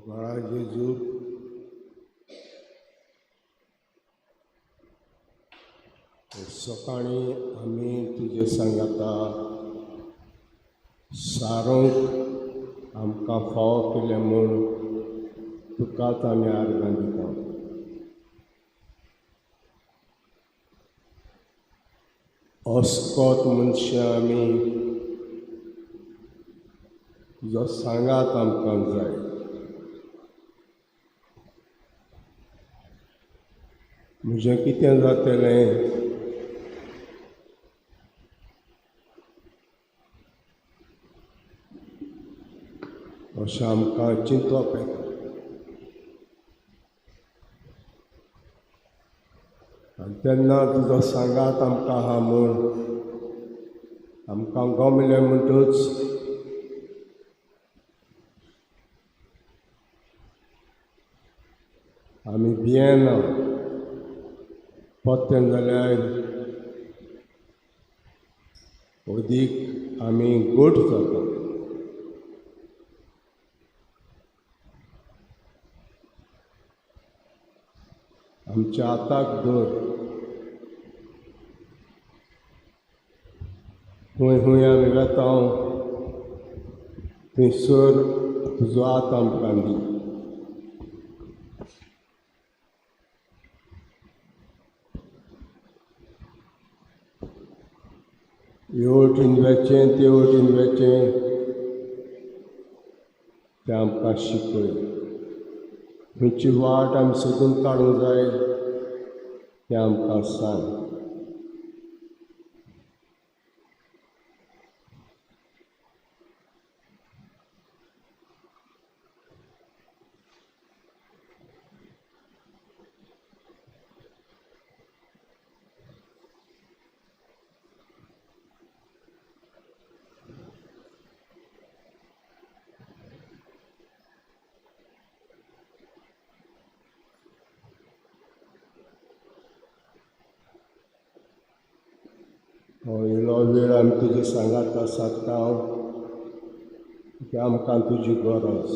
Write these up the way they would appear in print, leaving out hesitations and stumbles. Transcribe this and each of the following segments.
बाळा जेजू, सकाळी आम्ही तुझे सांगाता सारूंक आमकां फाव केलें म्हूण तुकाच आमी आर्गां दिता. अस्कोत मनशां आमी तुजो सांगात आमकां जाय. म्हजें कितें जातलें अशें आमकां चिंतप येता. आनी तेन्ना तुजो सांगात आमकां आहा म्हूण आमकां गमलें म्हणटच आमी भियेना. पत्तें जाल्यार अदीक आमी घट जाता. आमच्या हाताक धर. खंय खंय आमी वेता थंयसर तुजो हात आमकां दी. हे वटेन वेचें ते वटेन वेचें तें आमकां शिकय. खंयची वाट आमी सोदून काडूंक जाय तें आमकां सांग. हो इल्लो वेळ आमी तुजे सांगाता सादता की आमकां तुजी गरज.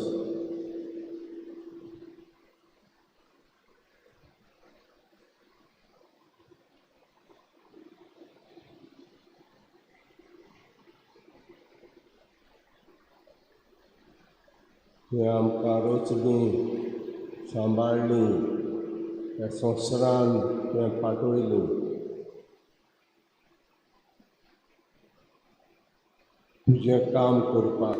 तुवें आमकां रचलीं, सांबाळलीं, ह्या संवसारान तुवें पाठयलीं. तुजें काम करपाक.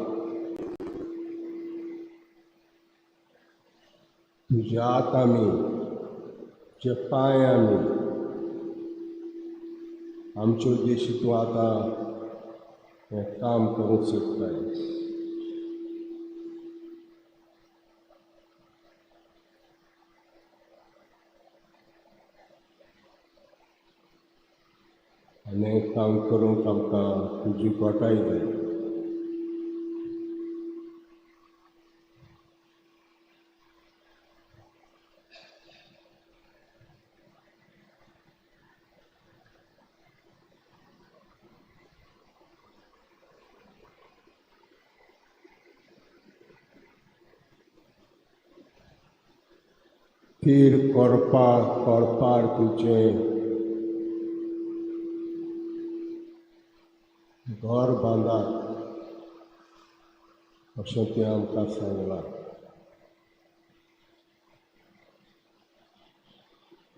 तुजे हात आमी, तुजे पांय आमी. आमचे उद्देश तूं आतां हें काम करूंक सोदताय. आनी हें काम करूंक आमकां तुजी गोठाय जाय. तीर कोरपार तुजें घर बांदात अशें तुवें आमकां सांगलां.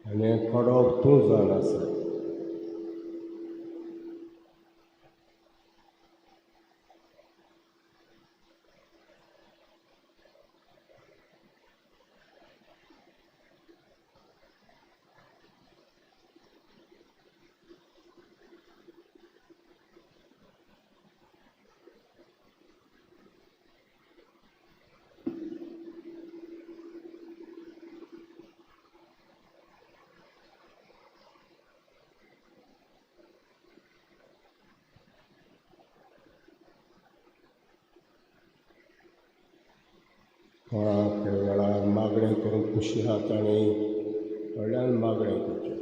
आनी हें करप तूं जाण आसा. कोणाक त्या वेळार मागणें करूंक खुशी आहा ताणें थोड्यान मागणें करचें.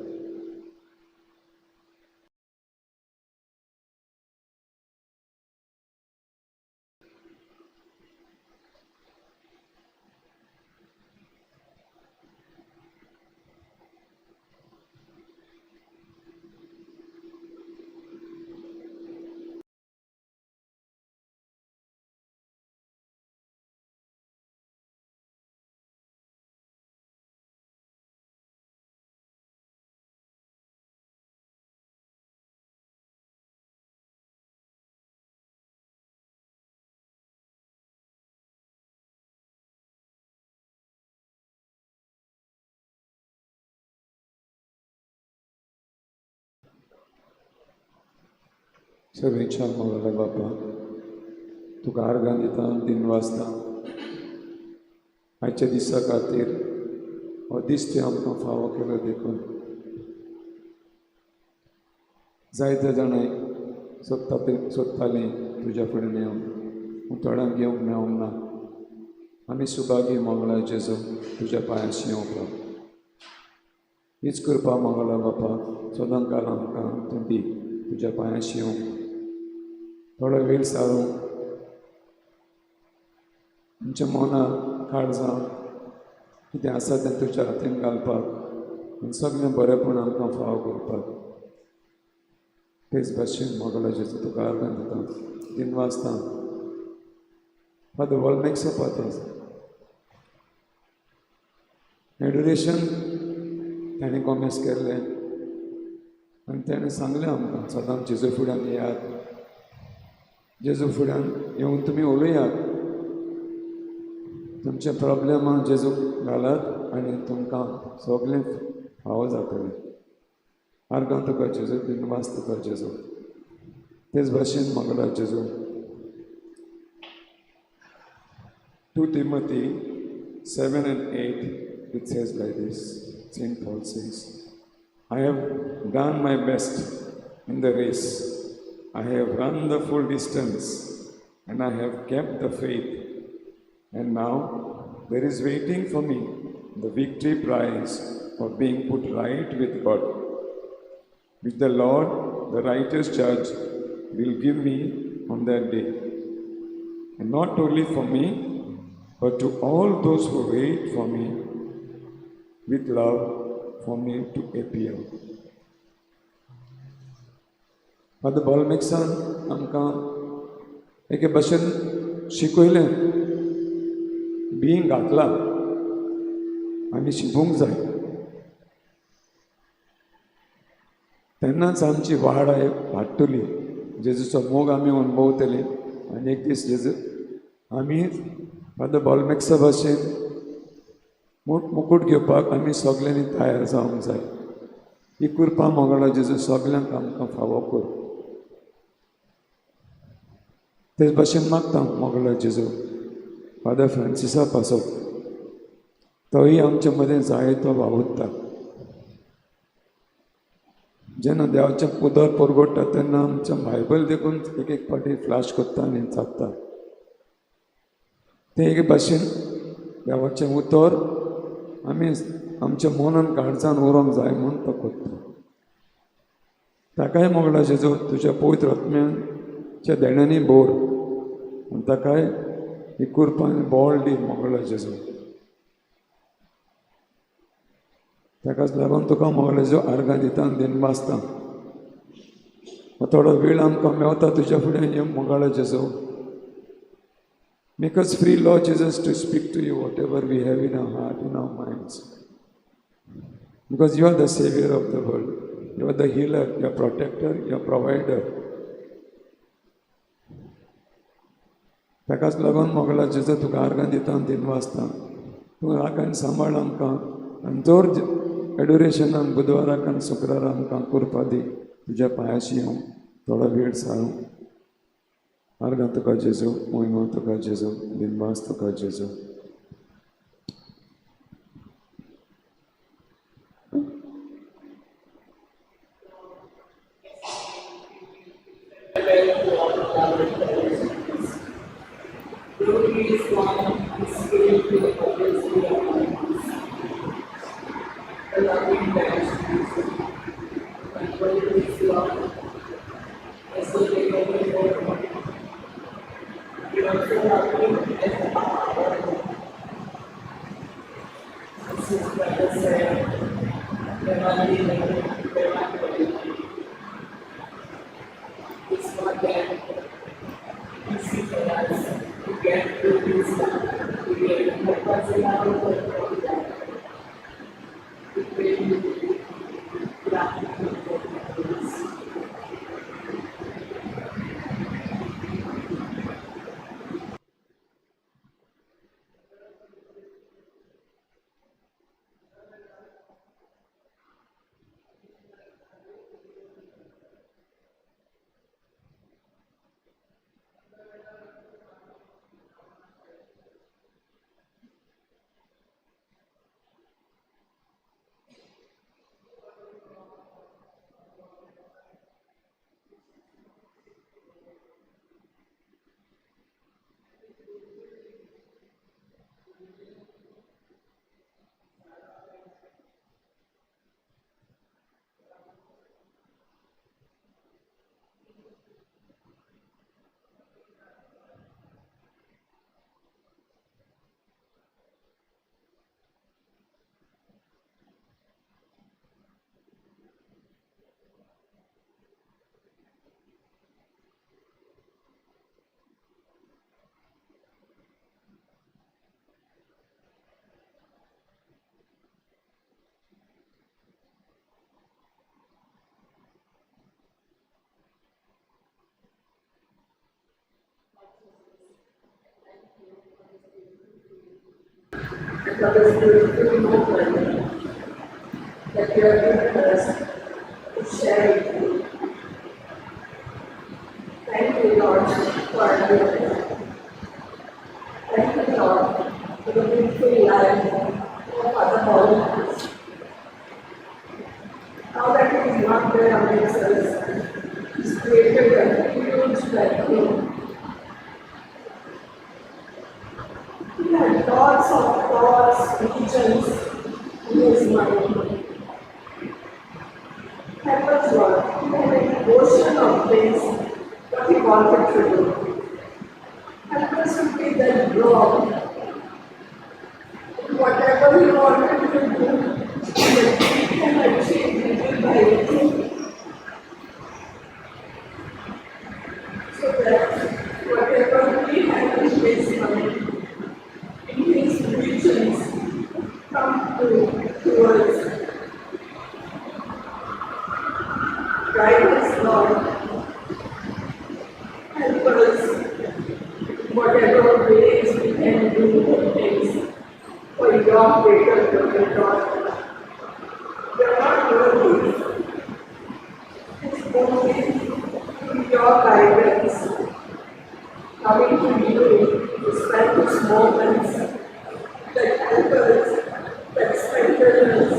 सर्वेच्या मोगाला बापा तुका आर्गां दिता दिन वाजता आयच्या दिसा खातीर हो दीस ते आमकां फावो केलो देखून जायते जाणां सोदतालीं तुज्या फुडें येवन पूण थोड्यांक येवंक मेळोंक ना आमी सुभागी मंगळा जेजू तुज्या पांयाशी येवपाक हीच कृपा मंगळा बापा सदां काल आमकां तूं दी तुज्या पांयाशी येवंक थोडो वेळ सारूंक आमच्या मनाक काळजां कितें आसा तें तुज्या हातीन घालपाक आनी सगळें बरेंपण आमकां फाव करपाक तेच भाशेन मोगला जेजू तुका आर्गां दिता दिन वाजता फादर वॉलमेक्स पातास एड्युरेशन ताणें कॉमेस केल्लें आनी ताणें सांगलें आमकां सदां जेजू फुड्यान येयात जेजू फुड्यान येवन तुमी उलयात तुमचे प्रॉब्लेमां जेजूक घालात आनी तुमकां सगळें फावो जातलें आर्गां तुका जेजू दिन वाज तुका जेजू तेच भाशेन मंगला जेजू 2 Timothy 7 and 8 it says like this. St. Paul says, I have done my best in the race. I have run the full distance and I have kept the faith. And now there is waiting for me the victory prize of being put right with God, which the Lord, the righteous judge, will give me on that day. And not only for me, but to all those who wait for me with love for me to appear. Father Balmeksan आमकां एके भाशेन शिकयलें Bing घातला आमी शिकूंक जाय तेन्नाच आमची वाड वाडटली जेजूचो मोग आमी अणभवतली आनी एक दीस जेजू आमी फादर बॉलमेक्सा भाशेन मुकूट घेवपाक आमी सगळ्यांनी तयार जावंक जाय ही कृपा मंगळा जेजू सगळ्यांक आमकां फावो कर तेच भाशेन मागता मंगळा जेजू फादर फ्रांसिसा पासो तोय आमचे मदें जायतो वावुरता जेन्ना देवाचें उदर परगोडटा तेन्ना आमचें बायबल देखून एक एक फावटी फ्लॅश करता आनी चापता ते एक भाशेन देवाचें उतर आमी आमच्या मनान काळजान उरोंक जाय म्हूण तो करता ताकाय मोगला जेजू तुज्या पवित्र आत्म्याच्या देण्यांनी बोर आनी ताकाय ही कृपा आनी बोळ दी मोगला जेजू ताकाच लागून तुका मोगला जेजू आर्गां दिता आनी दिन वाजता थोडो वेळ आमकां मेवता तुज्या फुडें ये मोगला जेजू Make us free, Lord Jesus, to speak to you whatever we have in our heart, in our minds. Because you are the Savior of the world. You are the healer, your protector, your provider. ताकाच लागून मोगला जेजू तुका आर्गां दिता दिन वाजता तूं राखान सांबाळ आमकां आनी जोर एड्युरेशनान बुधवाराक आनी शुक्राराक आमकां कृपा दी तुज्या पांयाशी हांव थोडो वेळ सारूं आर्गां तुका जेजू मोहिमा तुका जेजू दिनवास तुका जेजू for this beautiful moment that you have given us to share with you. Thank you, Lord, for our goodness. Thank you, Lord, for the beautiful life of Father Paul. Now that he is not there amongst us, he's created a huge vacuum. He had lots of thoughts, visions in his mind. Help us, Lord. He had an ocean of things what he wanted to do. Help us to be that draw. Whatever he wanted to do, that we can achieve little by little. So that whatever we have in his mind, in his visions, come towards. Guide us, Lord. Help us, whatever ways we can do things for your greater glory, Lord. We are not worthy. It's only through your guidance, coming to you to spend these moments that help us, that strengthen us.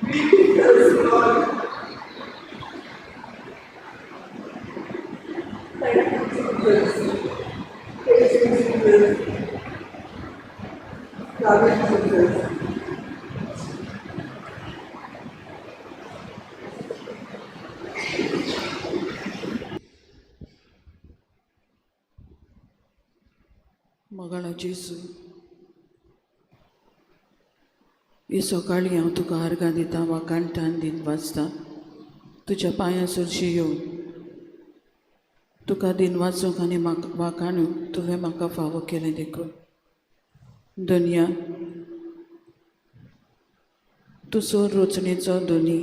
Be with us, Lord. Thank you, Jesus. Praise you, Jesus. Love you, Jesus. मगळा जेसू ही सकाळी हांव तुका आर्गां दिता वाकाणटान दिन वाचता तुज्या पांयां सुरशी येवन तुका दिन वाचूंक आनी वाकाणूंक तुवें म्हाका फावो केलें देखून दुनिया तूं सोर रोचणेचो दोनी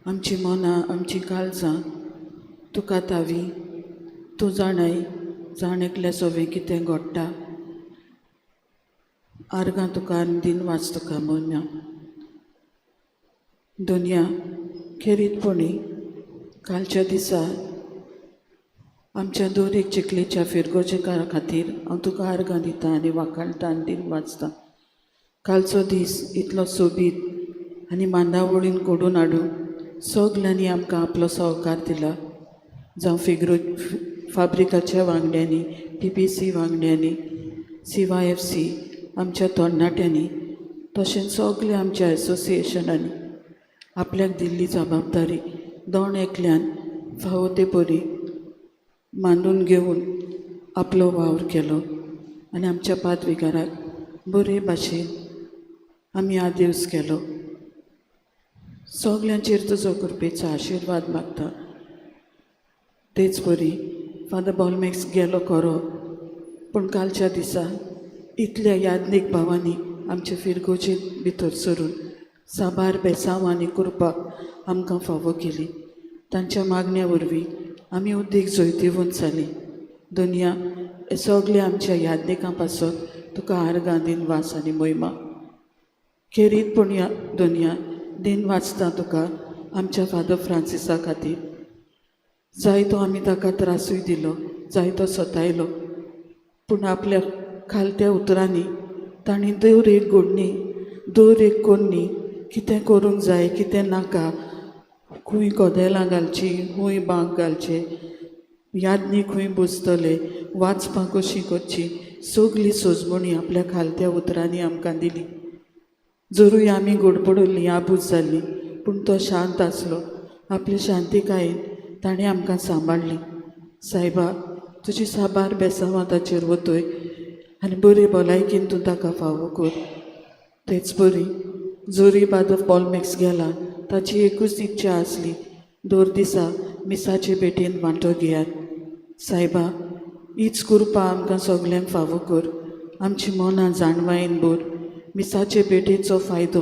आमची मनां आमची काळजां तुका तावी तूं जाणाय जाणेकल्या सोवें कितें घडटा आर्गां तुका आनी दिन वाच तुका मोन्या दुनिया खेरीतपणी कालच्या दिसा आमच्या दर एक चिकलेच्या फिरगोचे खातीर हांव तुका आर्गां दिता आनी वाकाणटा आनी दिन वाचता कालचो दीस इतलो सोबीत आनी मांडावळीन घडोवन हाडूंक सगल्यांनी आमकां आपलो सहकार दिला जावं फाब्रिकाच्या वांगड्यांनी PPC वांगड्यांनी CYFC आमच्या तरणाट्यांनी तशेंच सगल्या आमच्या एसोसिएशनांनी आपल्याक दिल्ली जबाबदारी दोन एकल्यान फावो ते परी मांडून घेवन आपलो वावर केलो आनी आमच्या पादविकाराक बरे भाशेन आमी आदेवस केलो सगल्यांचेर तुजो कृपेचो आशिर्वाद मागता तेच परी फादर बॉलमॅक्स गेलो खरो पूण कालच्या दिसा इतल्या यादनीक भावांनी आमचे फिरगोचे भितर सरून साबार बेसांव आनी कृपा आमकां फावो केली तांच्या मागण्या वरवीं आमी उदीक जैती वंचाली दुनिया हे सगळे आमच्या यादनिकां पासत तुका आर्गां दिन वास आनी मोहिमा खेरीतपणी दुनिया दिन वाचता तुका आमच्या फादर फ्रांसिसा खातीर जायतो आमी ताका त्रासूय दिलो जायतो सतायलो पूण आपल्या खालत्या उतरांनी तांणी दर एक घडणी दर एक कोन्नी कितें करूंक जाय कितें नाका खूंय कोदेलां घालची खूंय बांक घालचे यादनी खूंय बसतले वाचपाक कशी करची सगली सोजमणी आपल्या खालत्या उतरांनी आमकां दिली जरूय आमी गडबडुल्लीं आबूज जाल्लीं पूण तो शांत आसलो आपले शांतिकायेन ताणें आमकां सांबाळली सायबा तुजी साबार बेसांवां ताचेर वतय आनी बरे भलायकेन तूं ताका फावो कर तेच बरी जोरी बादर बॉलमॅक्स गेला ताची एकूच इच्छा आसली दर दिसा मिसाचे भेटेन वांटो घेयात सायबा हीच कृपा आमकां सगल्यांक फावो कर आमची मनां जाणवायेन भर मिसाचे भेटेचो फायदो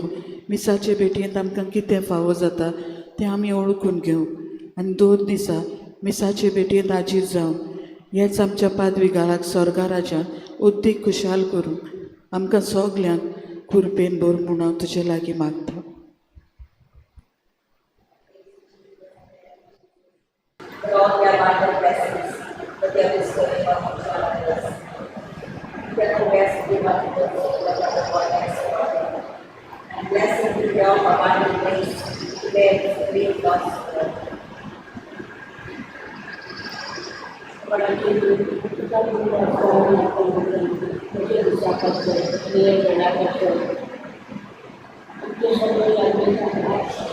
मिसाचे भेटेंत आमकां कितें फावो जाता तें आमी ओळखून घेवंक आनी दर दिसा मिसाचे भेटेंत हाजीर जावन हेच आमच्या पादविकाराक स्वर्गा राज्यांत उद्दीक खुशाल करूं आमकां सगल्यांक कुरपेन भर म्हूण हांव तुजे लागीं मागता. For all their abundant blessings, for their bestowing on each one of us. Their prayers give up to the soul of the Lord and Lord. And blessing to your abundant grace to bear this great gospel. Lord, I give you the glory of God and of the discipleship, the discipleship. Because of the advent of action,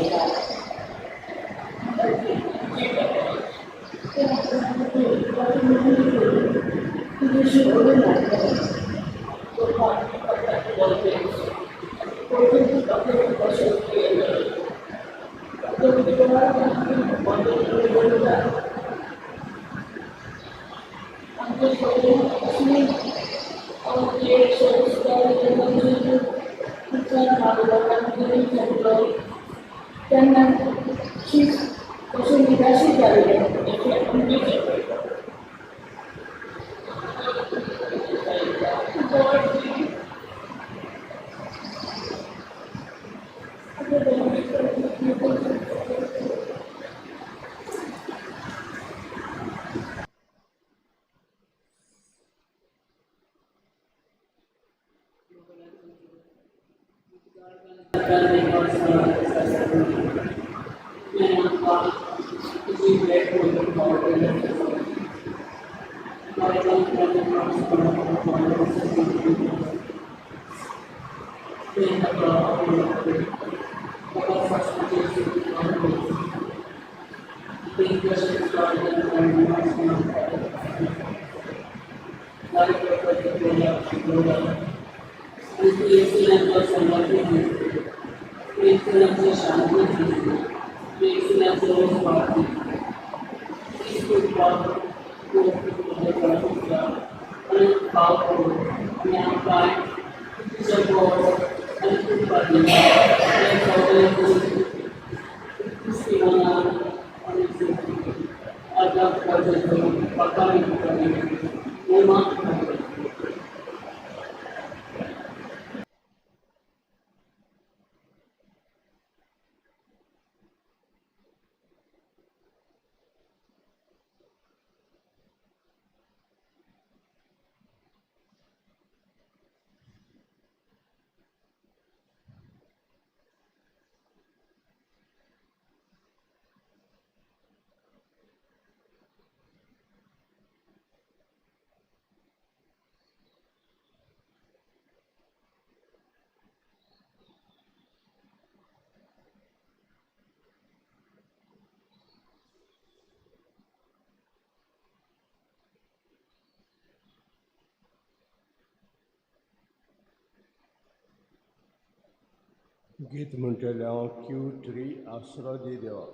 गीत म्हणटलें हांव Q3 आसरो दी देवा.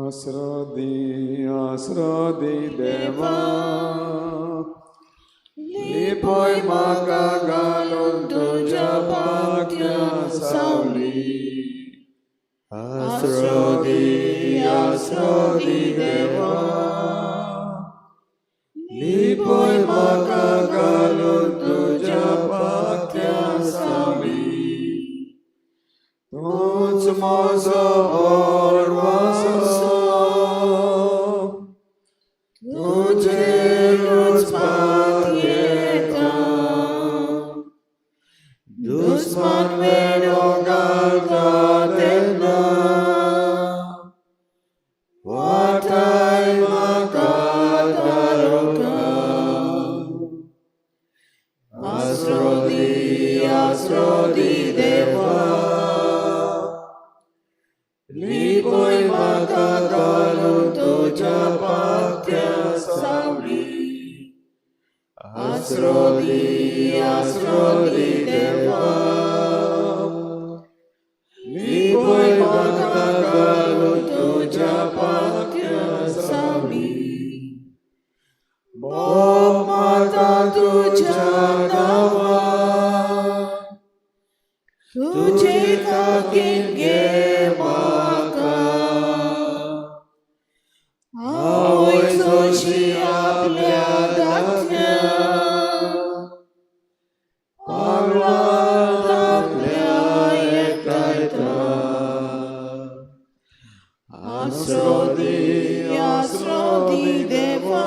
आसरो दी देवा, लिपोय म्हाका घालून तुज्या पांख्या सावली. आसरो दी देवा, लिपोय म्हाका घालून तुज्या पांख्या सावली. तूंच म्हजो ओडवासो, तुजेरूच पातयेता. दुस्मान वेडो घालता तेन्ना वाटाय म्हाका तारुका. आसरो दी देवा, लिपोय म्हाका घालून तुज्या पांख्या सावली. आसरो दी देवा, लिपोय म्हाका घालून तुज्या पांख्या सावली. बोब मारता तुज्या नांवान, तुजे खातीर घे म्हाका. आपल्या धाकट्या पावलांत आपल्या एकटायता आसरो दी देवा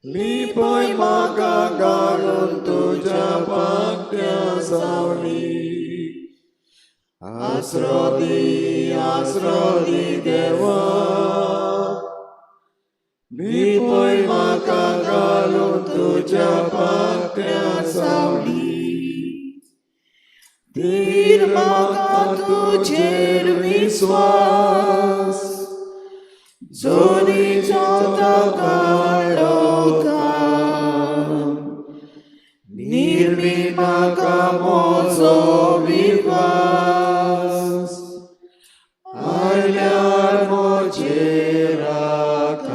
लिपय म्हाका घालून तुज्या पांट्या सावली आसरो दी देवा लिपय म्हाका घालून तुज्या पांट्या सावली धीर म्हाका तुजेर विश्वास जोरीचो तो काळोखान निर्मी म्हाका म्हजो विश्वास आयल्यार म्हजेर आकाश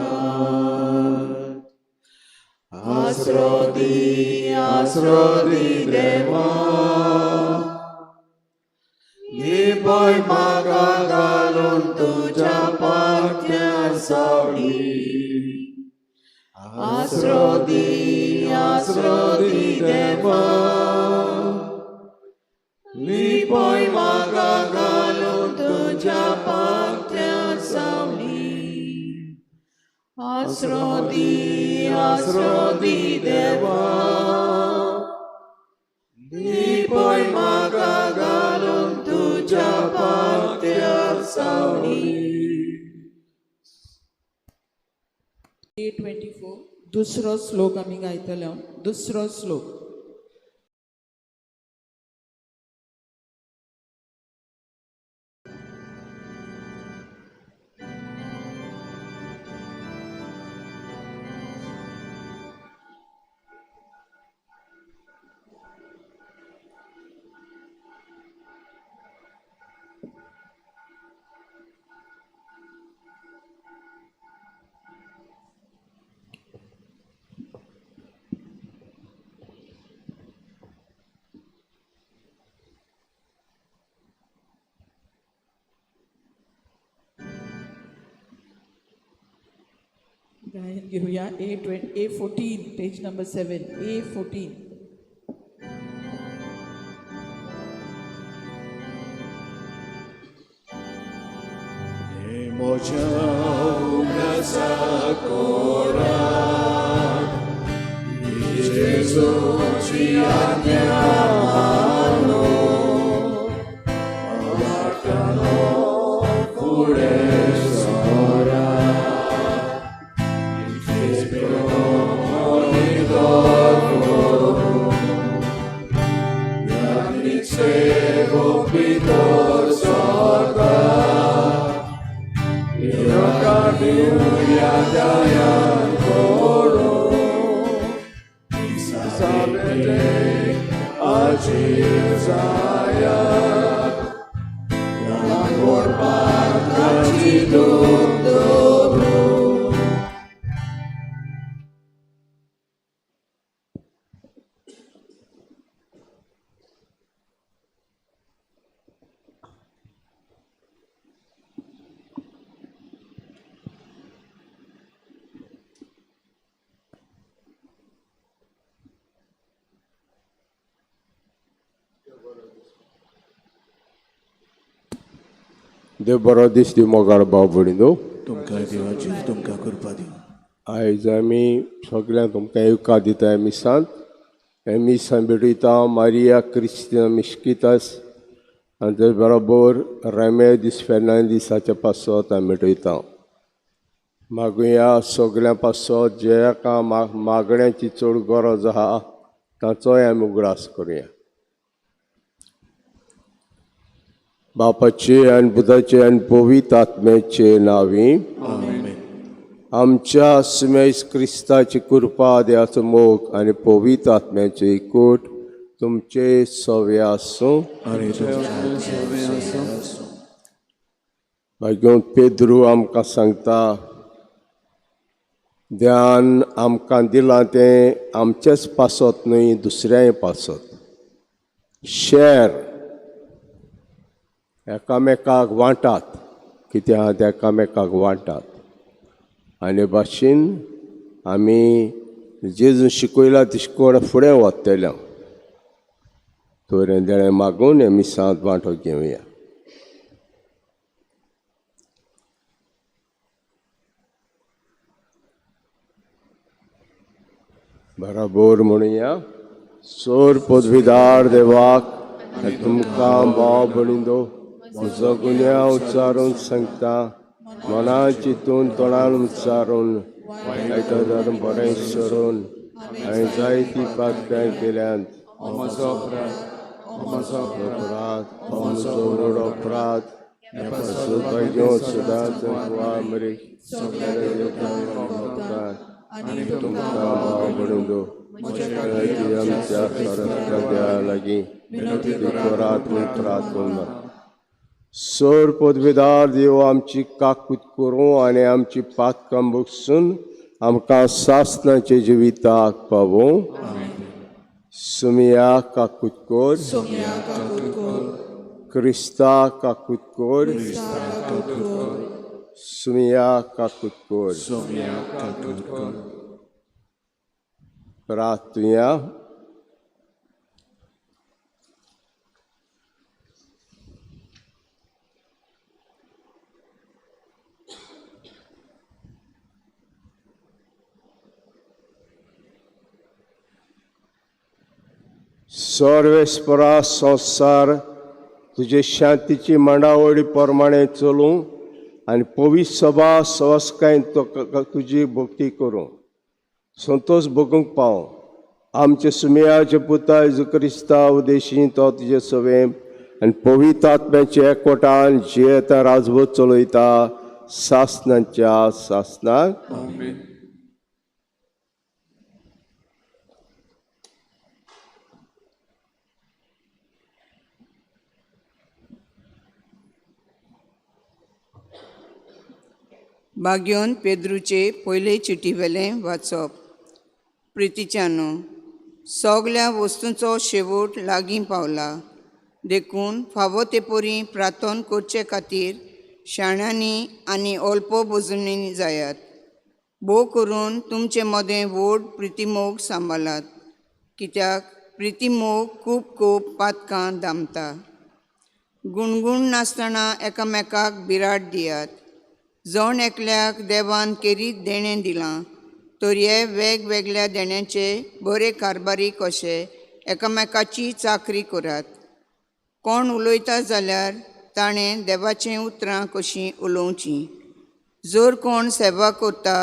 आसरो दी देवा लिपय म्हाका घालून तुज्या पांट्या सावली आसरो दी देवा लिपय म्हाका घालून तुज्या पांट्या सावली आसरो दी देवा लिपय म्हाका घालून तुज्या पांट्या सावली 24 दुसरो श्लोक आमी गायतले दुसरो श्लोक गायन घेऊया A14 page number 7 A14 Moja ubrasa koran Jesus ci andiamo avartano pure sora il Cristo di dono jak sego pitor sorda Hallelujah, Dayan Koro Sabete Ajil Zaya Yang korban kajiduk dobro देव बरो दीस दिवं मोगाळ भाव भयणीनो तुमकां देवाची तुमकां कृपा दिवं आयज आमी सगळ्यांक तुमकां येवकार दिता ह्या मिसांत हे मिसान भेटयता मारिया क्रिस्टिना मिस्कितास आनी ते बरोबर रेमेदीस फेर्नांदीसाच्या पासत आमी भेटयता मागुया सगळ्यां पासत जे एका मागण्यांची चड गरज आहा ताचोय आमी उगडास करुया बापाचे आनी पुताचे आनी पवित्र आत्म्याचे नांवी आमच्या सुमेश क्रिस्ताची कृपा देवाचो मोग आनी पवित्र आत्म्याचे एकूट तुमचे सवे आसूं मागीर पेद्रू आमकां सांगता ध्यान आमकां दिलां तें आमचेच पासत न्हय दुसऱ्याय पासत शेर एकामेकाक वांटात कितें आहा तें एकामेकाक वांटात आनी भाशेन आमी जेजून शिकयला तशें करून फुडें वतले. तोरें देणें मागून हे मिसांत वांटो घेवया. बराबर म्हणुया. सोर पदवीदार देवाक तुमकां भाव भणिंदो म्हजो गुन्यांव उच्चारून सांगता. मनान चिंतून तोंडान उच्चारून वायट धर्म बरें सरून हांवें जायतीं पातकां केल्यांत. म्हजो व्हड अपराध सदांच आनी तुमकां भाव भणिंदो आमच्या खऱ्या लागीं करात म्हूण प्रार्थना. सोर पदवीदार देव आमची काकूत करूं आनी आमची पातकां बगसून आमकां सासणाचे जिविताक पावूं. सुमिया काकूत कोर, क्रिस्ता काकूत कोर, सुमिया काकूत कोर. प्रार्थया. सर्वेस्परा संसार तुजे शांतीची मंडावळी प्रमाणे चलूं आनी पवित्र सभा सवस्कायेन तुजी भक्ती करूं संतोष भोगूंक पावूं. आमचे सुमियाचे पुता जेजू क्रिस्ता उदेशी तो तुजे सवें आनी पवित्र आत्म्याचे एकवटान जियेता राजवट चलयता सासणांच्या सासणाक. भाग्योन पेद्रूचे पयले चिटीवेलें वाचप. प्रितीच्यानो, सगल्या वस्तूंचो शेवट लागीं पावला. देखून फावो तेपोरी प्रार्थना करचे खातीर शाण्यांनी आनी अल्प बजूंनी जायात. भोव करून तुमचे मदें व्हड प्रितीमोग सांबाळात, कित्याक प्रितीमोग खूब पातकां दामता. गुणगुण नासतना एकामेकाक बिराड दियात. जण एकल्याक देवान केरीत देणें दिलां, तर हे वेगवेगळ्या देण्यांचे बरे कारबारी कशे एकामेकाची चाकरी करात. कोण उलयता जाल्यार ताणें देवाचें उतरां कशीं उलोवचीं. जर कोण सेवा करता,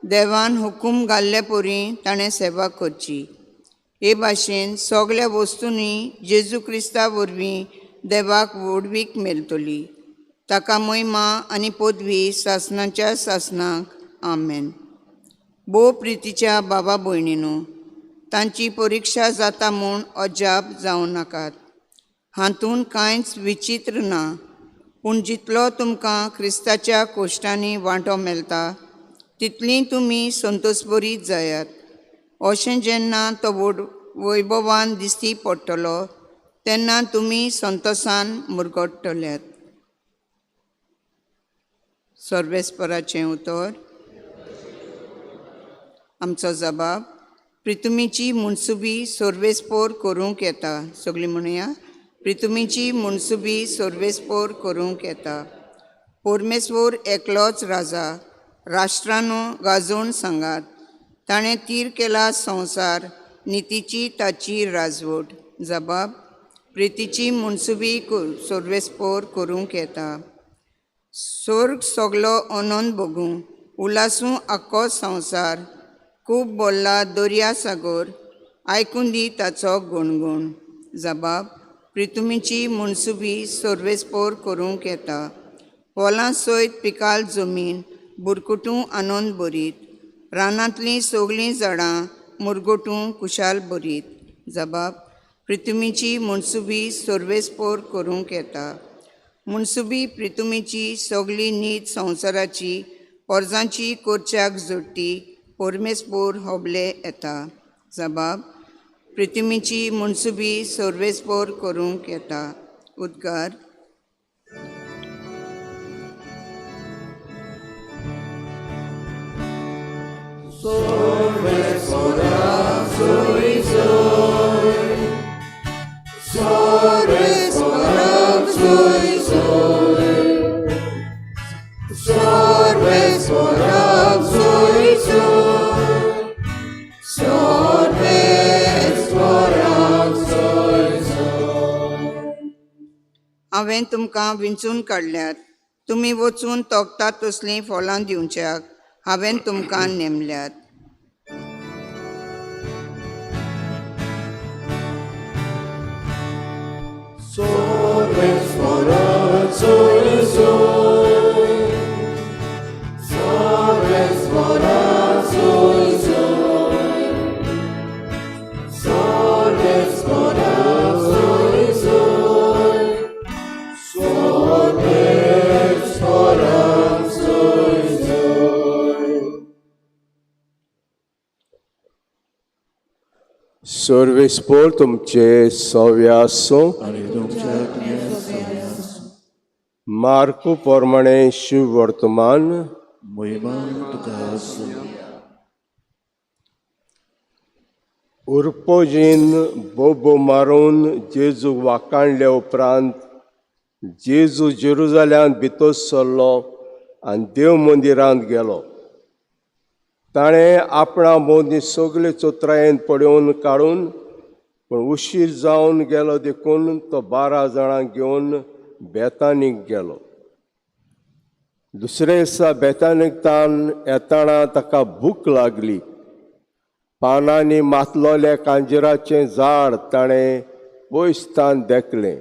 देवान हुकूम घाल्ले परी ताणें सेवा करची. हे भाशेन सगल्या वस्तूंनी जेजू क्रिस्ता वरवीं देवाक व्हडवीक मेळटली. ताका महिमा आनी पदवी सासणाच्या सासणाक. आमेन. भोव प्रितीच्या बाबा भयणीनो, तांची परिक्षा जाता म्हूण अजाप जावं नाकात. हातूंत कांयच विचित्र ना, पूण जितलो तुमकां क्रिस्ताच्या कोश्टांनी वांटो मेळटा तितलीं तुमी संतोशभरीत जायात. अशें जेन्ना तो वैभवान दिश्टी पडटलो तेन्ना तुमी संतोशान मुरगडटल्यात. सर्वेस्पराचें उतर. आमचो जबाब. प्रितुमीची मुनसुबी सर्वेस्पोर करूंक येता. सगळीं म्हणुया. प्रितुमीची मुनसुबी सर्वेस्पोर करूंक येता. परमेश्वर एकलोच राजा, राष्ट्रांनो गाजोवन सांगात. ताणें तीर केला संवसार, नितीची ताची राजवट. जबाब. प्रितीची मुनसुबी सर्वेस्पोर करूंक येता. स्वर्ग सगलो आनंद भोगूं, उलासूं आख्खो संवसार. खूब बोल्ला दर्या सागर, आयकून दी ताचो गुणगुण. जबाब. प्रितुमीची मुनसुबी सर्वेस्पोर करूंक येता. पोलां सयत पिकाल जमीन, बुरकुटूं आनंद भरीत. रानांतलीं सगळीं झाडां मुरगोटूं कुशाल भरीत. जबाब. प्रितुमीची मुनसुबी सर्वेस्पोर करूंक येता. मुनसुबी प्रितुमीची सगळी नीत संवसाराची पर्जांची कोरच्याक जोडटी परमेस्पोर होबले येता. जबाब. प्रितुमीची मुनसुबी सर्वेस्पोर करूंक येता. उद्गार. हांवें तुमकां विंचून काडल्यात. तुमी वचून तोपतात तसलीं फळां दिवच्याक हांवें तुमकां नेमल्यात. सर्वेस्पोर तुमचे सव्या आसूं. आनी तुमच्या मार्कू प्रमाणे शुभ वर्तमान. महिमान तुका आसूं. उरपोजीन बोबो मारून जेजू वाकाणले उपरांत जेजू जेरुजाल्यांत भितर सरलो आनी देव मंदिरांत गेलो. ताणें आपणा भोंवती सगळे चोत्रायेन पडोवन काडून पूण उशीर जावन गेलो देखून तो 12 जाणांक घेवन बेतानीक गेलो. दुसरे दिसा बेतानीकतान येताना ताका भूक लागली. पानांनी मातलोले कांजिराचें झाड ताणें पयसतान देखलें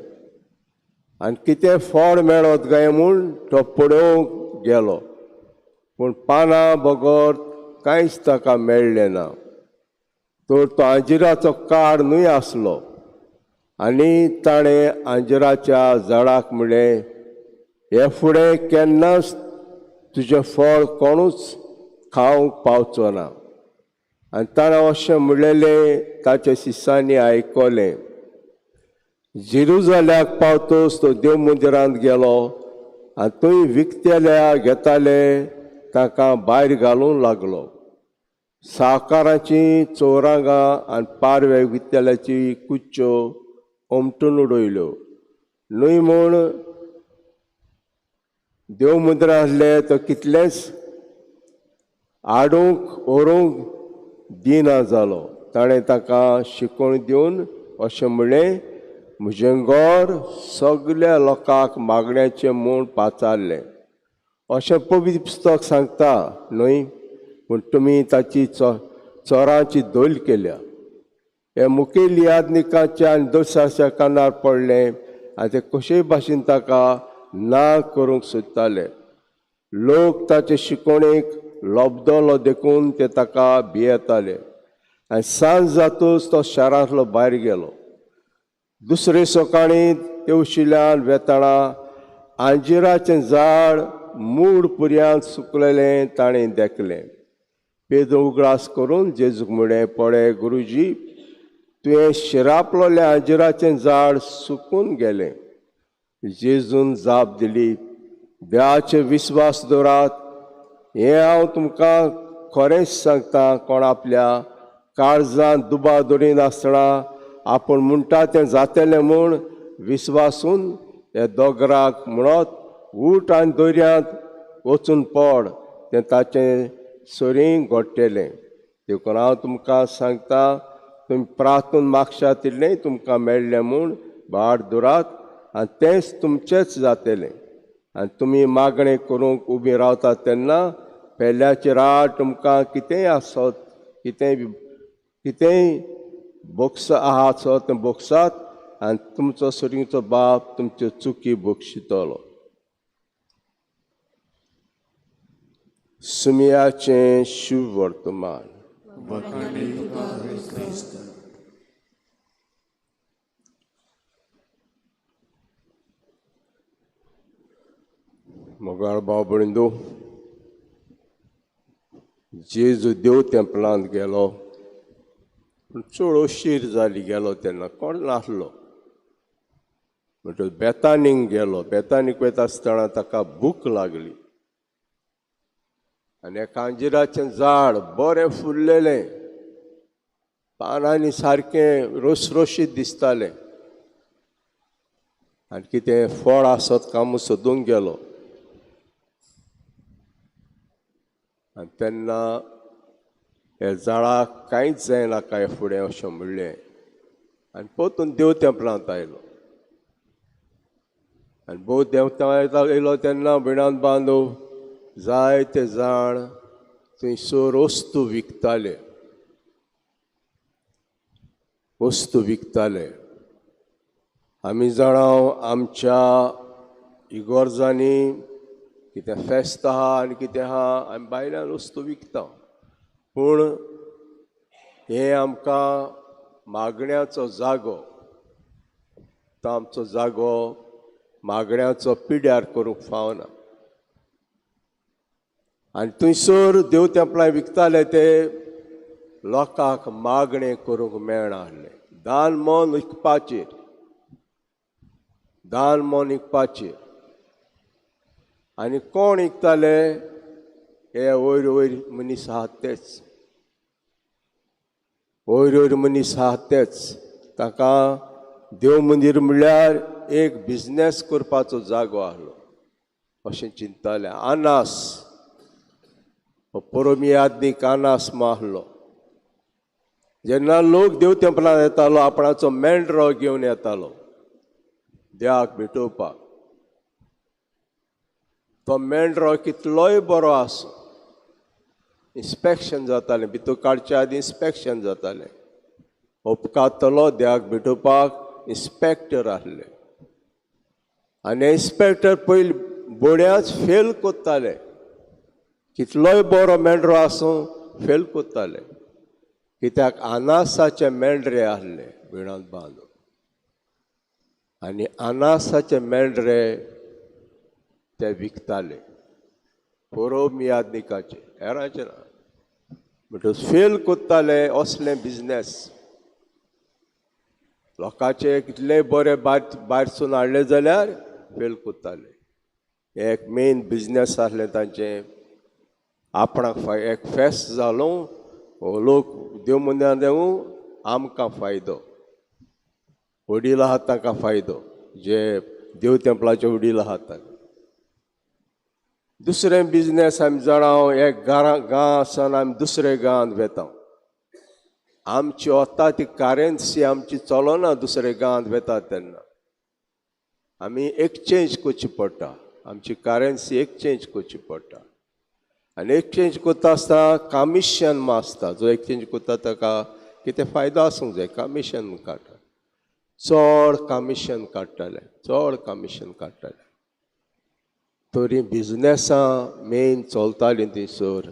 आनी कितें फळ मेळत काय म्हूण तो पळोवंक गेलो पूण पानां बगर कांयच ताका मेळ्ळें ना. तर तो आंजिराचो काड न्हय आसलो आनी ताणें आंजिराच्या झाडाक म्हणलें, हे फुडें केन्नाच तुजें फळ कोणूच खावंक पावचो ना. आनी ताणें अशें म्हणलेलें ताच्या शिश्यांनी आयकलें. जेरुजाल्याक पावतच तो देव मंदिरांत गेलो आनी थंय विकतेल्या घेताले ताका भायर घालूंक लागलो. सावकाराची चौरांगां आनी पारवे विकतेल्याची कुच्च्यो उमटून उडयल्यो. न्हय म्हूण देव मंदिरांत आहले तो कितलेंच आडूंक व्हरूंक दिना जालो. ताणें ताका शिकवण दिवन अशें म्हणलें, म्हजें घर सगळ्या लोकांक मागण्याचें म्हूण पाचारलें. अशें पवित्र पुस्तक सांगता न्हय, पूण तुमी ताची चोरांची दोल केल्या. हे मुखेल यादनिकांचे आनी दोशाच्या कानार पडलें आनी ते कशेय भाशेन ताका ना करूंक सोदताले. लोक ताचे शिकवणेक लोबदलो देखून ते ताका भियेताले. आनी सांज जातूच तो शारांतलो भायर गेलो. दुसरे सकाळीं तेवशिल्यान वेताळा आंजिराचें झाड मूड पुर्यांत सुकलेलें ताणें देखलें. पेदो उगडास करून जेजूक म्हणलें, पळय गुरुजी, तुवें शिरापलोलें आंजिराचें झाड सुकून गेलें. जेजून जाप दिली, देवाचे विस्वास दवरात. हें हांव तुमकां खरेंच सांगता, कोण आपल्या काळजांत दुबाव दवरिनासतना आपूण म्हणटा तें जातलें म्हूण विस्वासून हे दोगराक म्हणत उठ आनी दर्यांत वचून पड, तें ताचें सोरीं घडटलें. देखून हांव तुमकां सांगता, तुमी प्रार्थून मागशात तितलेंय तुमकां मेळ्ळें म्हूण भाट दवरात आनी तेंच तुमचेंच जातलें. आनी तुमी मागणें करूंक उबीं रावतात तेन्ना पेल्याची राड तुमकां कितेंय आसत, कितेंय बोक्स आहात तें बोक्सात आनी तुमचो सोरींचो बाप तुमच्यो चुकी बक्षितलो. सुमयाचें शुभ वर्तमान. वखाणी तुका क्रिस्त. मोगाळ भाव भयणींनो, जेजू देव तेंपलांत गेलो पूण चड उशीर जाली गेलो तेन्ना कोण नासलो. म्हणटच बेतानीक गेलो. बेतानीक वयता आसतना ताका भूक लागली. आनी एका अंजिराचें झाड बरें फुल्लेलें, पानांनी सारकें रोसरोशीत दिसतालें, आनी कितें फळ आसत काय म्हूण सोदूंक गेलो. आनी तेन्ना हे झाडाक कांयच जायना काय फुडें अशें म्हणलें. आनी परतून देव तेंपलांत आयलो. आनी देव तेंपलांत येयलो तेन्ना भिणान बांदव जायते जाण थंयसर वस्तू विकताले. आमी जाणाव आमच्या इगोर्जांनी कितें फेस्त आहा आनी कितें आहा आमी भायल्यान वस्तू विकता. पूण हें आमकां मागण्याचो जागो, तो आमचो जागो मागण्याचो पिड्यार करूंक फावना. आनी थंयसर देव तेंपलां विकताले ते लोकांक मागणें करूंक मेळना आसलें. दान मन विकपाचेर. आनी कोण विकताले? हे वयर वयर मनीस आहात तेच. ताका देव मंदीर म्हणल्यार एक बिजनेस करपाचो जागो आसलो अशें चिंतताले. आनास, परमी यादनीक आनास आसलो. जेन्ना लोक देव तेंपलांत येतालो आपणाचो मेंढरो घेवन येतालो देवाक भेटोवपाक. तो मेंढरो कितलोय बरो आसूं, इन्स्पेक्शन जातालें, भितर काडच्या आदीं इन्स्पेक्शन जातालें. उपकारतलो देवाक भेटोवपाक इन्स्पेक्टर आसले. आनी इन्स्पेक्टर पयलीं बोड्याच फेल कोत्ताले. कितलोय बरो मेंढरो आसूं फेल कोत्ताले. कित्याक आनासाचे मेंढरे आसले भिणांत बांदून. आनी आनासाचे मेंढरे ते विकताले पुरोम यादनिकाचे, हेरांचे ना. म्हणटच फेल कोत्ताले असलें बिजनेस. लोकांचे कितलेय बरे भायरसून हाडले जाल्यार फेल कोत्ताले. हे एक मेन बिजनेस आसलें तांचें. आपणाक एक फेस्त जालो, लोक देव मंदिरांत देवूं आमकां फायदो, वडील आहात तांकां फायदो, जे देव तेंपलाचे वडील आहात तांकां. दुसरें बिजनेस आमी जाणाव, एक गांव आसन आमी दुसरे गांवांत वेता. आमची वता ती करन्सी आमची चलना. दुसरे गांवांत वेता तेन्ना आमी एक्सचेंज करची पडटा. आमची करन्सी एक्सचेंज करची पडटा. आनी एक्सचेंज करता आसतना कमिशन आसता. जो एक्सचेंज करता ताका कितें फायदो आसूंक जाय, कमिशन काडटा. चड कमिशन काडटाले. तरी बिजनेसां मेन चलतालीं थंयसर.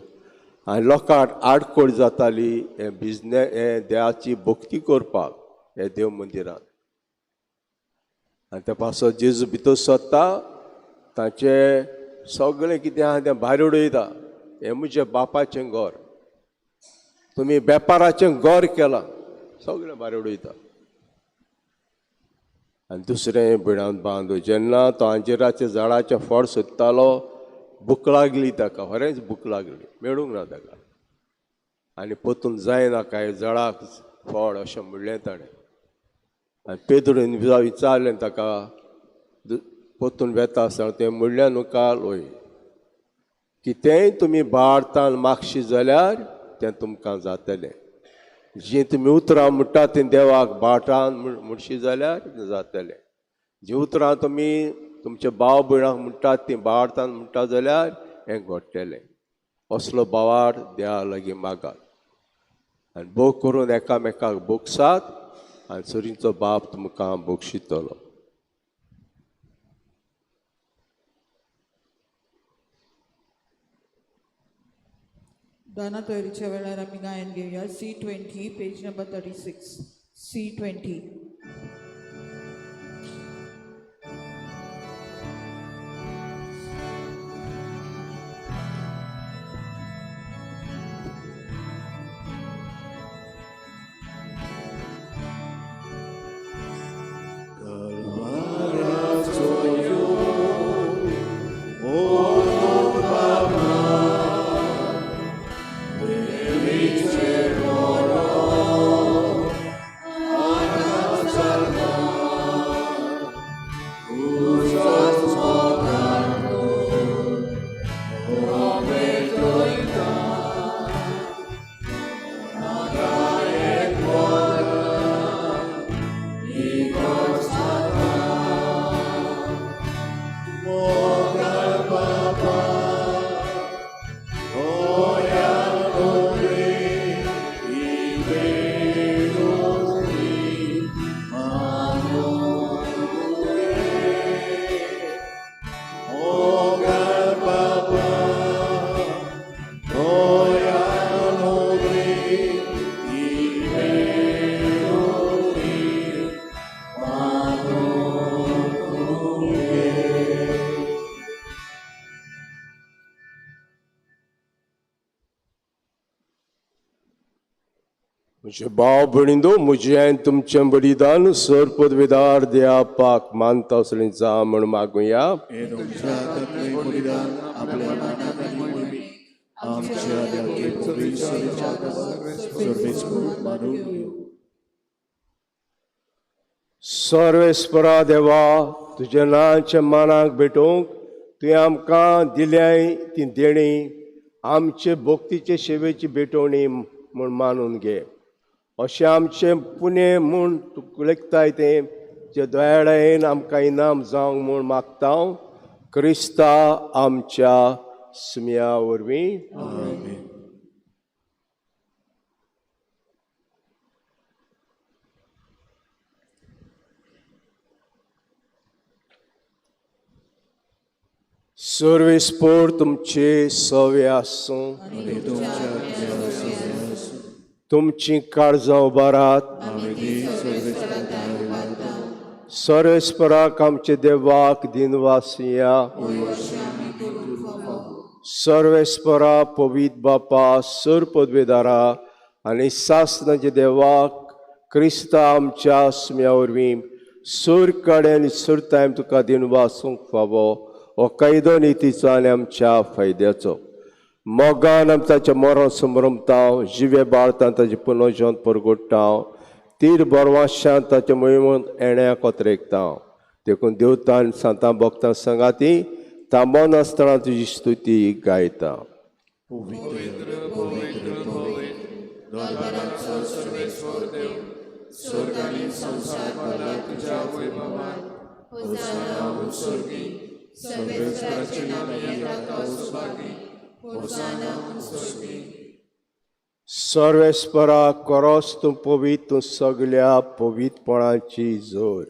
आनी लोकांक आडखळ जाताली हे बिजनेस, हे देवाची भक्ती करपाक हे देव मंदिरांत. आनी ते पासत जेजू भितर सरता, ताचें सगळें कितें आहा तें भायर उडयता. हें म्हजें बापाचें घर, तुमी बेपाराचें घर केलां, सगळें भायर उडयता. आनी दुसरें भिणांत बांदू, जेन्ना तो अंजिराच्या झाडाचें फळ सोदतालो, भूक लागली ताका, खरेंच भूक लागली, मेळूंक ना ताका. आनी परतून जायना काय झाडाक फळ अशें म्हणलें ताणें. आनी पेद्रून विचारलें ताका, परतून वेता आसतना तें म्हणलें न्हू काल, वय कितेंय तुमी बाळतान मागशी जाल्यार तें तुमकां जातलें. जीं तुमी उतरां म्हणटा तीं देवाक बाळटान म्हणशी जाल्यार जातलें. जीं उतरां तुमी तुमच्या भाव भयणाक म्हणटात तीं बाळटान म्हणटा जाल्यार हें घडटलें. असलो बावाड देवा लागीं मागात. आनी भोग करून एकामेकाक भोगसात, आनी सरींचो बाप तुमकां भोगशितलो. गाना तयारीच्या वेळार आमी गायन घेवया. C20, page number 36. C20. म्हजे भाव भयणींनो, म्हजें तुमचें बलिदान सर पदवेदार देवापाक मानता असलें जा म्हण मागुया. हे तुमच्या हातांतलें बलिदान आपल्या मनात आनी मोहिमेक आमच्या लागी पवित्र सर्वेस्पर मानून घेवं. सर्वेस्परा देवा, तुज्या नांवाच्या मानाक भेटोवंक तुवें आमकां दिल्याय ती देणी आमचे भक्तीचे सेवेची भेटोवणी म्हूण मानून घे. अशें आमचें पुणे म्हूण तूं लेखताय तें जे दयाळायेन आमकां इनाम जावंक म्हूण मागता हांव क्रिस्ता आमच्या सुमया वरवीं. आमेन. सर्वेस्पर तुमचे सवे आसूं. आनी तुमच्या देवास तुमची काळजां उबारात. सर्वेस्पराक आमचे देवाक दिनवासिया. सर्वेस्परा पवित्र बापा सर पदवेदारा आनी सासणाचे देवाक क्रिस्ता आमच्या सुमया वरवीं सर काडे आनी सर टायम तुका दिनवासूंक फावो हो कायदो नितीचो आनी आमच्या फायद्याचो. मोगान आमी ताचें मरण संभ्रमता, जिवे बाळटां ताचें पुनर्जन परगोडटा, तीर बरवाशान ताचे मोहिमेंत येण्या कोत्रेकता. देखून देवता आनी सांतां भक्तां संगाती थांबोन आसतना तुजी स्तुती गायता. सर्वेस्परा कोरोस तूं पवित्र, तूं सगळ्या पवित्रपणाची जोर.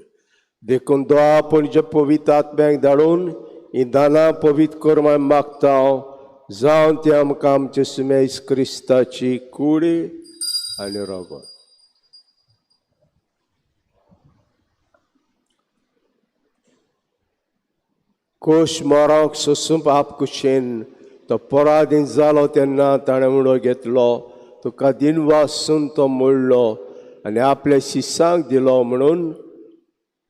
देखून दोळा पणजे पवित्र आत्म्याक धाडून ही दानां पवित्र कर म्हण मागता हांव. जावन ती आमकां आमचे सुमेज क्रिस्ताची कूड आनी रगत. कोश मारोंक सोंसूंक आप कुशेन तो पराधीन जालो तेन्ना ताणें उडो घेतलो. तुका दिनवासून तो मोडलो आनी आपल्या शिसांक दिलो म्हणून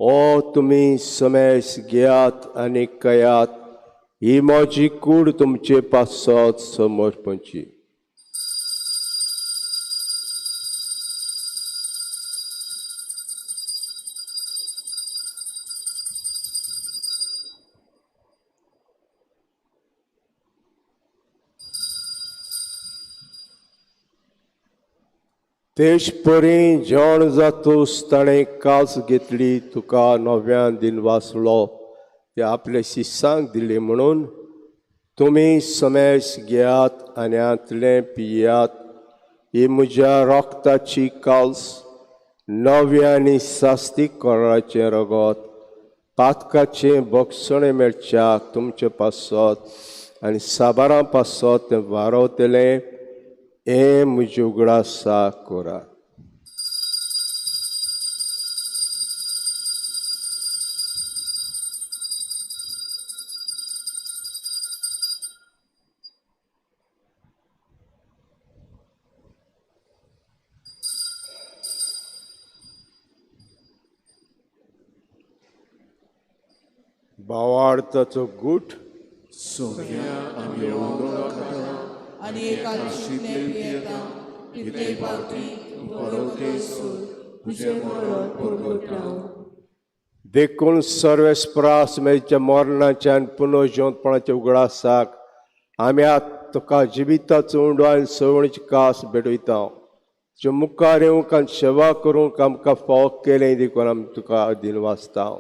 ओ तुमी समेस घेयात आनी कयात. ही म्हजी कूड तुमचे पासत समर्पणची. तेश परी जेवण जातूस ताणें कास घेतली. तुका नव्यान दिन वाचलो ते आपल्या शिसांक दिली म्हणून तुमी समेस घेयात आनी आतलें पियात. ही म्हज्या रोगताची काल्स, नव्या आनी सास्तीक कोराचें रगत. पातकाचें भक्षणें मेळच्याक तुमचे पासत आनी साबारां पासत तें वारवतलें. हे म्हजे उगडासा कोरात. भावार्थाचो गूट. सोम्या आमी ओडो खाता आनी एकादशींतलें पियेता. कितले फावटी परवतेस तुजें मरण परगटा. देखून सर्वेस्परास मेच्या मरणाच्या आनी पुनर्जीवनपणाच्या उगडासाक आमी आतां तुका जिविताचो उंडो आनी सवणीची कास भेटयता. तुजे मुखार येवंक आनी सेवा करूंक आमकां फावो केलें देखून आमी तुका दिन वाचता.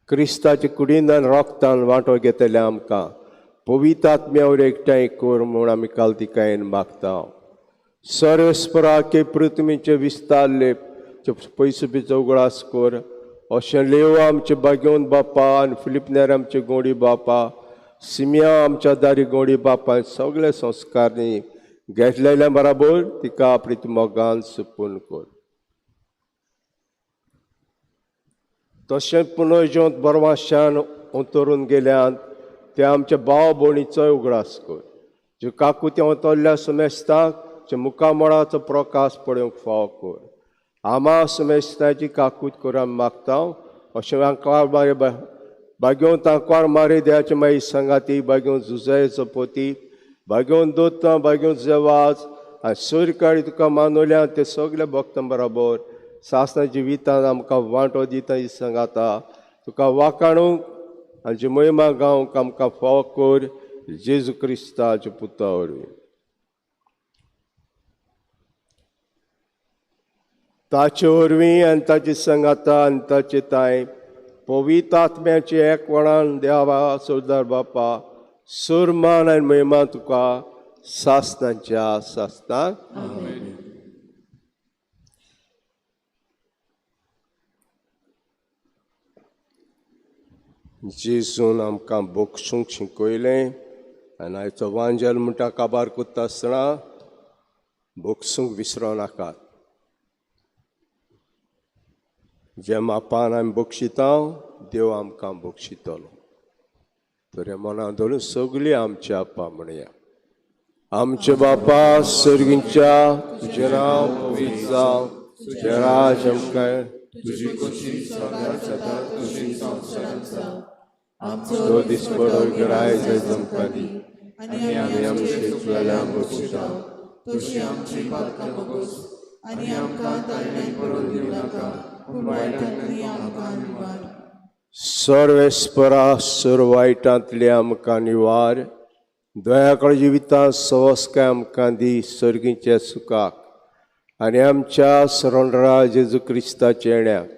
क्रिस्ताचे कुडीन आनी रोगतान वांटो घेतले आमकां पवित्र आत्म्यावर एकठांय कर म्हूण आमी कालतिकायेन मागता. सर्वेस्पराके पृथ्वीचे विस्तारले पयसुबीचो उगडास कर. अशें लेव आमचे बागेवन बापा आनी फिलिपनेर आमचे गोडी बापा, सिमिया आमच्या दारी गोडी बापा सगळे संस्कारनी घेतलेल्या बराबर तिका आपली मोगान सुपून कर. तशें पुनर्जीवन बरवाशान उतरून गेल्यान ते आमच्या भाव भयणीचोय उगडास कर. जे काकू ते उतरल्या समेस्ताक आमच्या मुखामळाचो प्रकाश पळोवंक फाव कर. आमा समेस्ताची काकूट कर आमी मागता. अशें आमकां बागेवन तांकां मारी देवाचे मागीर सांगाती बागेवन झुजायचो पोती बागेवन दोत्ता बागेवन जेवाज आनी सूर्य काळी तुका मानवल्या ते सगळे भक्तां बरोबर सासणाच्या वितान आमकां वांटो दिता ही सांगाता. तुका वाकाणूंक आनी महिमा गावंक आमकां फाव कर जेजू क्रिस्ताचे पुता वरवीं. ताचे वरवीं आनी ताची सांगाता आनी ताचे ताय पवित्र आत्म्याचे एकवणान देवा सोदार बापा सुरमान आनी महिमा तुका सासनांच्या सासनाक. जेजून आमकां बोगसूंक शिकयलें आनी आयचो वांजल म्हणटा काबार करता आसतना बोगसूंक विसरो नाकात. जे मापान आमी बक्षिता देव आमकां बक्षितलो. तर हे मनांत धरून सगळीं आमच्या आपा म्हणया. आमचे बापा सर्गींच्या तुजें नांव पवित्र जावं तुजें राज आमकां तुजी कशी सदांच जाता तशी संवसारांत जावं. तो दीस बरो गिराय जाय आमकां दी आनी आमी आमचे चुकलेल्यांक बक्षिता तशी आमची पातकां बगोस आनी आमकां ताळ्यांत पडून दिवं नाका पूण वायटांतली आमकां निवार. सर्वेस्परा सर्व वायटांतले आमकां निवार. दयाकळ जिवितां सवस्काय आमकां दी सर्गीच्या सुखाक आनी आमच्या सरोंडरा जेजू क्रिस्ताचे येण्याक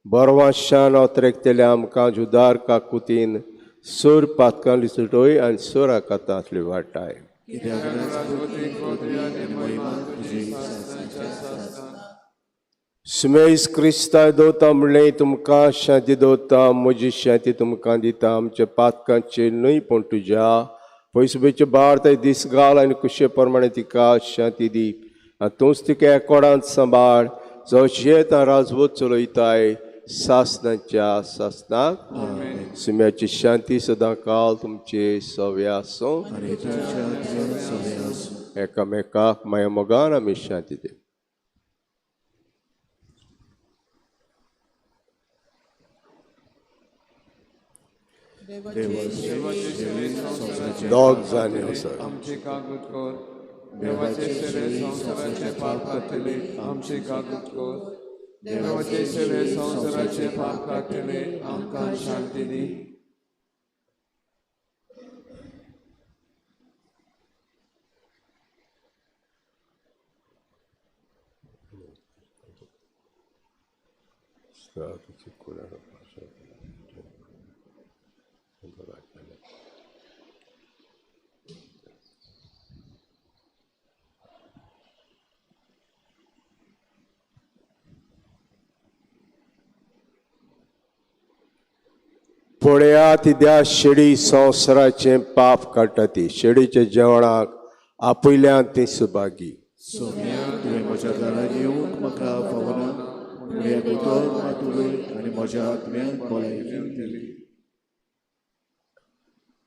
बरवाशान अवतरेकतेले आमकां जुदार काकुतीन सूर पातकांतली सुटोय आनी सूर आकातांतली वाटाय. सुमेज क्रिस्ता दोता म्हणलें तुमकां शांती दोता म्हजी शांती तुमकां दिता. आमच्या पातकांचे न्हय पूण तुज्या पयसुबेचे बाळ ते दीस घाल आनी कुशे प्रमाणे तिका शांती दी. आनी तूंच तिका एकोडांत सांबाळ जशें राजवत चलयताय सासनांच्या सासनाक. सुम्याची शांती सदां काल तुमचे सव्य आसूं. एकामेकाक माया मोगान आमी शांती दी. दोग जाणी आसात. आमची कागद कर देवाचे सेवे संसाराचे पाप काटले आमची कागद कर. देवाचे सेवे संसाराचे पाप काटले आमकां शांती दी. पळयात द्या शेडी संवसाराचें पाप काडटा ती. शेडीच्या जेवणाक आपयल्यान ती सुभागी. सोम्या तुवें म्हज्या घरांत येवंक म्हाका फावना पूण हे दोतोर मातुलय आनी म्हज्या आत्म्यान भलायकी दिली.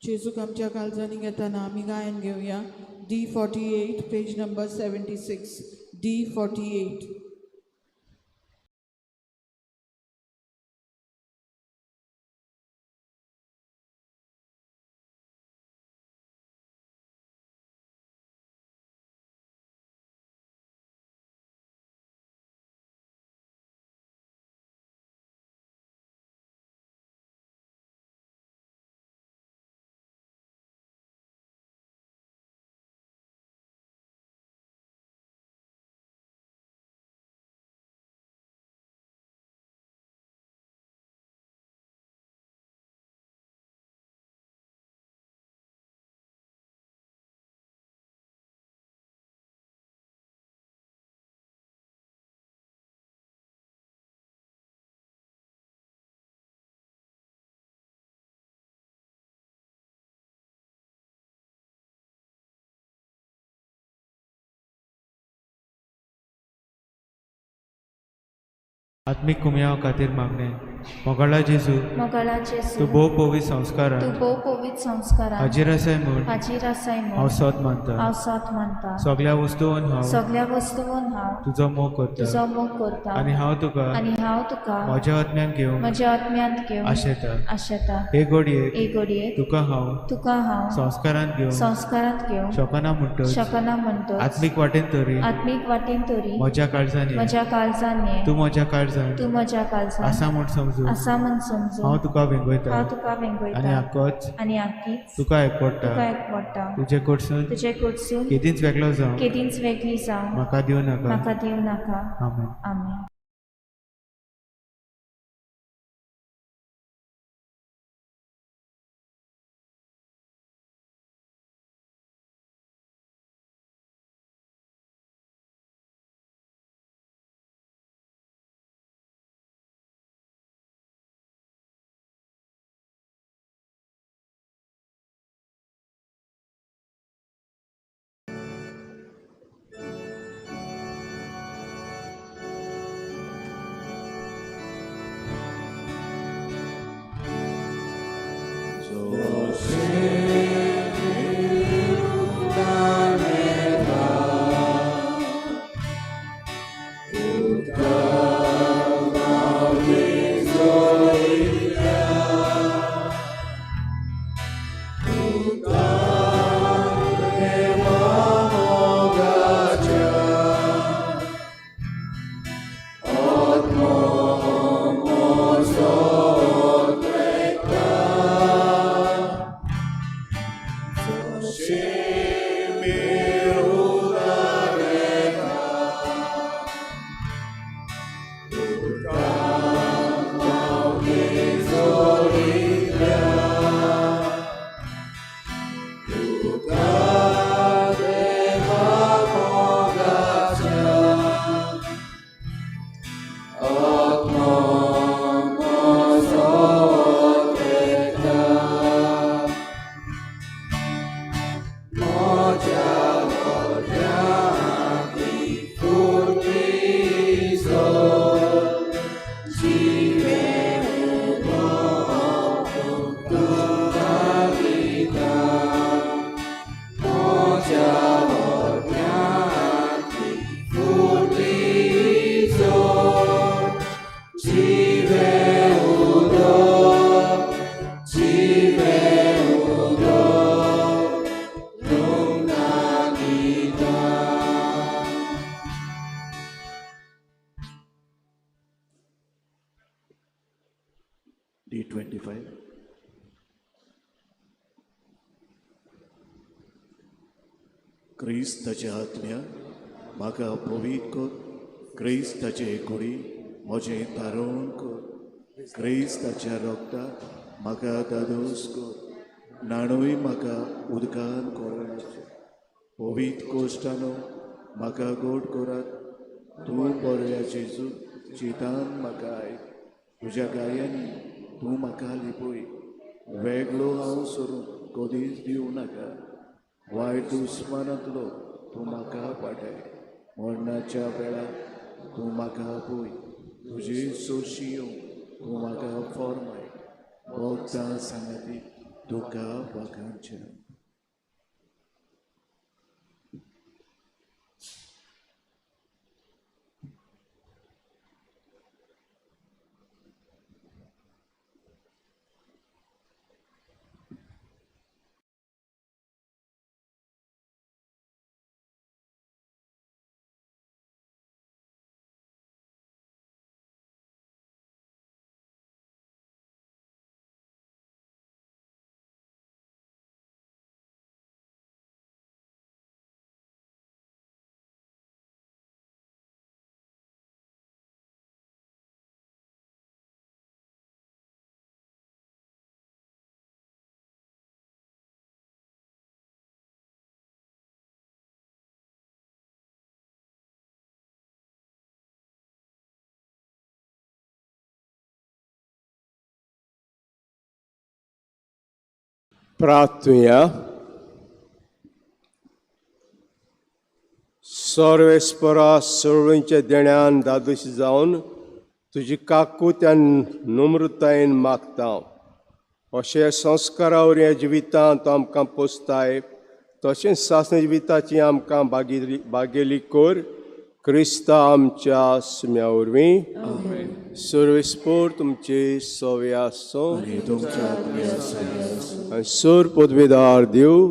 जेजूक आमच्या काळजांनी घेताना आमी गायन घेवया. D48 page number 76. D48. आत्मीक कुमयाव खातीर मागणें. मोगाळा जेजू मोगाळा तू जेजू भोव पवित तू संस्कारान भोव पवित संस्कारान हाजीर आसाय म्हूण हाजीर आसाय हांव म्हूण सत मानता हांव सत मानता. सगळ्या वस्तूंन हांव सगळ्या वस्तूंन हांव तुजो मोग करता तुजो मोग करता आनी हांव तुका आनी हांव तुका म्हज्या आत्म्यान घेवंक म्हज्या आत्म्यांत घेवन आशेता आशेता. हे घडयेक एक घडयेक तुका हांव तुका हांव संस्कारान घेवंक संस्कारांत घेवन शकना म्हणटच शकना म्हणटच आत्मीक वाटेन तरी आत्मीक वाटेन तरी म्हज्या काळजांनी म्हज्या काळजान ये. तूं म्हज्या काळजान तूं म्हज्या काळजान आसा म्हूण समजून आसा म्हूण समजून हांव तुका वेंगयता हांव तुका आनी वेंगयता आक्कोच आनी आख्खीच तुका एकवडटा तुका एकवडटा. तुजे कडसून तुजे कडसून केदींच वेगळो जावं केदींच वेगळी जावं म्हाका दिवं नाका म्हाका दिवं नाका. आमेन. आमेन. D25. क्रिस्ताचे आत्म्या म्हाका पवित्र कर, क्रिस्ताचे कुडी म्हजें तारण कर, क्रिस्ताच्या रगताक म्हाका दादोस कर, नाणूय म्हाका उदकान कोरचे, पवित्र कोश्टानो म्हाका गोड करात, तूं बऱ्या जेजू चितान म्हाका आयक, तुज्या गायांनी तूं म्हाका लिपय, वेगळो हांव सोडून कधीच दिवं नाका, वायट दुस्मानांतलो तूं म्हाका पाठाय, मरणाच्या वेळार तूं म्हाका पळय, तुजी सोशियो तूं म्हाका फॉर्माय, भोगतां सांगाती तुका वागांच्या. प्रार्थुया. सर्वेस्परा सर्वांच्या देण्यान दादोशी जावन तुजी काकूत्यान नम्रतायेन मागता अशें संस्कारावर ह्या जिवितांत आमकां पोसताय तशेंच सासण जिविताची आमकां बागेली कर क्रिस्ता आमच्या सुम्या वरवीं सर्वेस्पोर तुमचे सवे आसूं आनी सर पदवेदार देव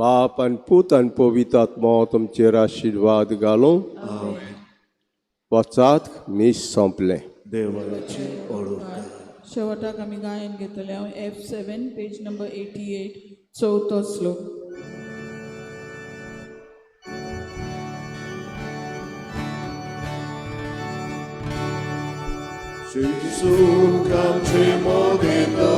बाप आनी पूत आनी पवित्र आत्मा तुमचेर आशिर्वाद घालूं वचात मीस संपलें. देवाची ओळख. शेवटाक आमी गायन घेतले हांव F7 पेज नंबर 88 चवथो श्लोक. Jésus, cante modelo,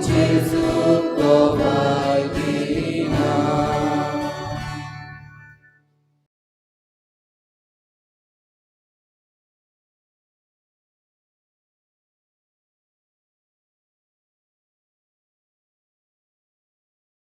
Jesus.